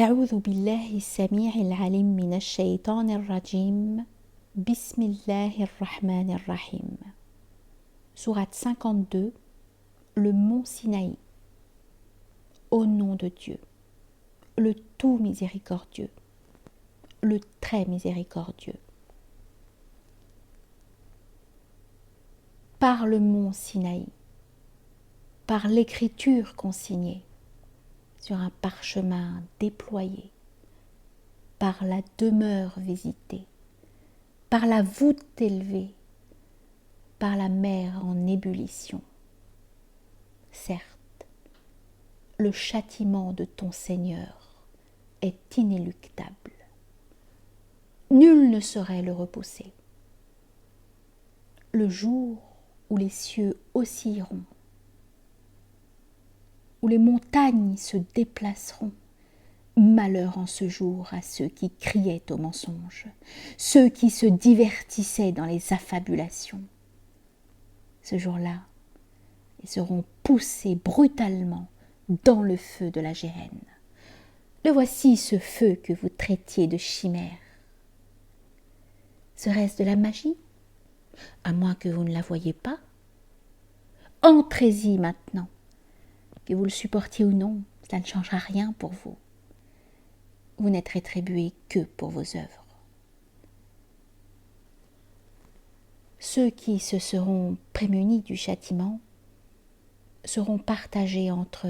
أعوذ بالله السميع العليم من الشيطان الرجيم. بسم الله الرحمن الرحيم. Sourate 52, le mont Sinaï. Au nom de Dieu, le tout miséricordieux, le très miséricordieux. Par le mont Sinaï, par l'écriture consignée sur un parchemin déployé, par la demeure visitée, par la voûte élevée, par la mer en ébullition. Certes, le châtiment de ton Seigneur est inéluctable. Nul ne saurait le repousser. Le jour où les cieux oscilleront, où les montagnes se déplaceront, malheur en ce jour à ceux qui criaient au mensonge, ceux qui se divertissaient dans les affabulations. Ce jour-là, ils seront poussés brutalement dans le feu de la géhenne. Le voici ce feu que vous traitiez de chimère. Serait-ce de la magie? À moins que vous ne la voyiez pas. Entrez-y maintenant. Que vous le supportiez ou non, cela ne changera rien pour vous. Vous n'êtes rétribué que pour vos œuvres. Ceux qui se seront prémunis du châtiment seront partagés entre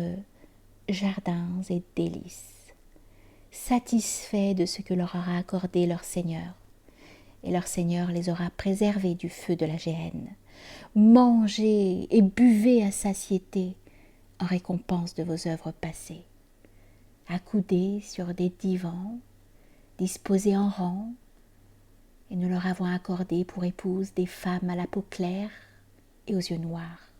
jardins et délices, satisfaits de ce que leur aura accordé leur Seigneur, et leur Seigneur les aura préservés du feu de la géhenne. Mangez et buvez à satiété en récompense de vos œuvres passées, accoudés sur des divans, disposés en rang, et nous leur avons accordé pour épouses des femmes à la peau claire et aux yeux noirs.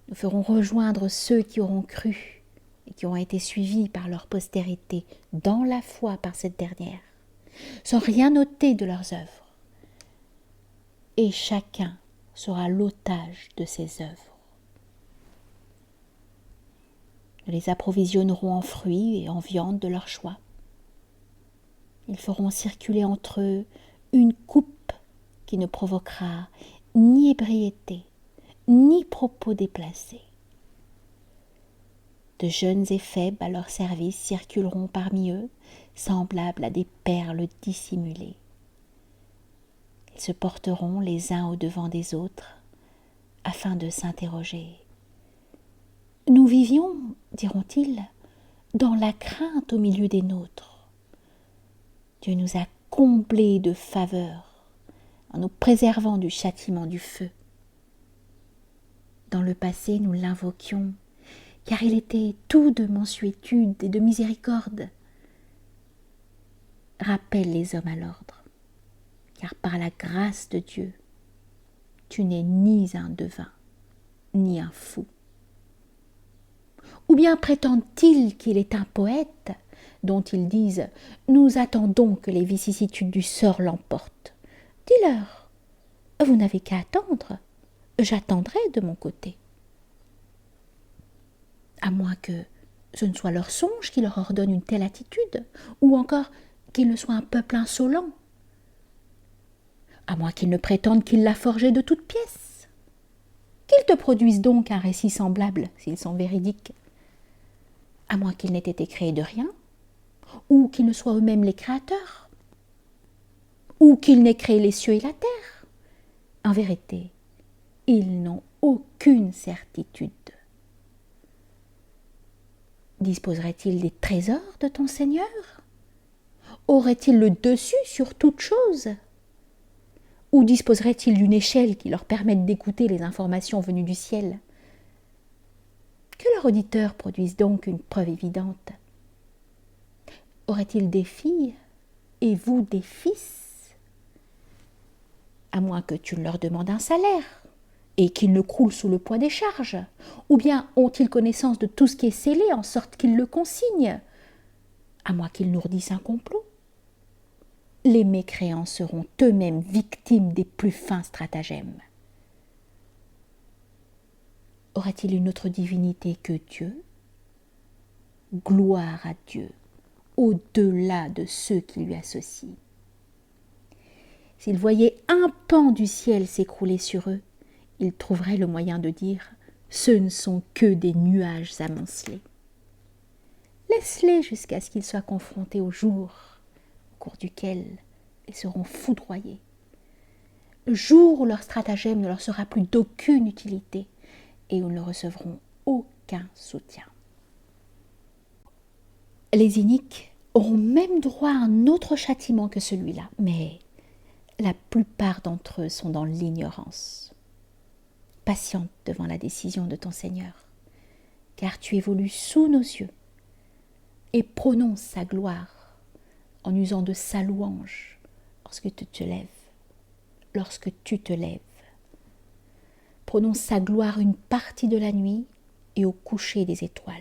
Nous ferons rejoindre ceux qui auront cru et qui ont été suivis par leur postérité dans la foi par cette dernière, sans rien noter de leurs œuvres. Et chacun sera l'otage de ses œuvres. Nous les approvisionnerons en fruits et en viande de leur choix. Ils feront circuler entre eux une coupe qui ne provoquera ni ébriété, ni propos déplacés. De jeunes et faibles à leur service circuleront parmi eux, semblables à des perles dissimulées. Ils se porteront les uns au-devant des autres, afin de s'interroger. Nous vivions, diront-ils, dans la crainte au milieu des nôtres. Dieu nous a comblés de faveurs en nous préservant du châtiment du feu. Dans le passé, nous l'invoquions, car il était tout de mansuétude et de miséricorde. Rappelle les hommes à l'ordre, car par la grâce de Dieu, tu n'es ni un devin, ni un fou. Ou bien prétendent-ils qu'il est un poète, dont ils disent « Nous attendons que les vicissitudes du sort l'emportent ». Dis-leur, vous n'avez qu'à attendre, j'attendrai de mon côté. À moins que ce ne soit leur songe qui leur ordonne une telle attitude, ou encore qu'ils ne soient un peuple insolent. À moins qu'ils ne prétendent qu'il l'a forgé de toutes pièces. Qu'ils te produisent donc un récit semblable, s'ils sont véridiques. À moins qu'ils n'aient été créés de rien, ou qu'ils ne soient eux-mêmes les créateurs, ou qu'ils n'aient créé les cieux et la terre. En vérité, ils n'ont aucune certitude. Disposerait-il des trésors de ton Seigneur? Aurait-il le dessus sur toute chose? Ou disposerait-il d'une échelle qui leur permette d'écouter les informations venues du ciel? Que leur auditeur produise donc une preuve évidente. Aurait-il des filles et vous des fils? À moins que tu ne leur demandes un salaire et qu'ils ne croulent sous le poids des charges. Ou bien ont-ils connaissance de tout ce qui est scellé en sorte qu'ils le consignent? À moins qu'ils nourrissent un complot. Les mécréants seront eux-mêmes victimes des plus fins stratagèmes. Aurait-il une autre divinité que Dieu? gloire à Dieu, au-delà de ceux qui lui associent. S'ils voyaient un pan du ciel s'écrouler sur eux, ils trouveraient le moyen de dire « ce ne sont que des nuages amoncelés ». Laisse-les jusqu'à ce qu'ils soient confrontés au jour au cours duquel ils seront foudroyés. Le jour où leur stratagème ne leur sera plus d'aucune utilité et où ils ne recevront aucun soutien. Les iniques auront même droit à un autre châtiment que celui-là, mais la plupart d'entre eux sont dans l'ignorance. Patiente devant la décision de ton Seigneur, car tu évolues sous nos yeux, et prononce sa gloire en usant de sa louange lorsque tu te lèves. Prononce sa gloire une partie de la nuit et au coucher des étoiles.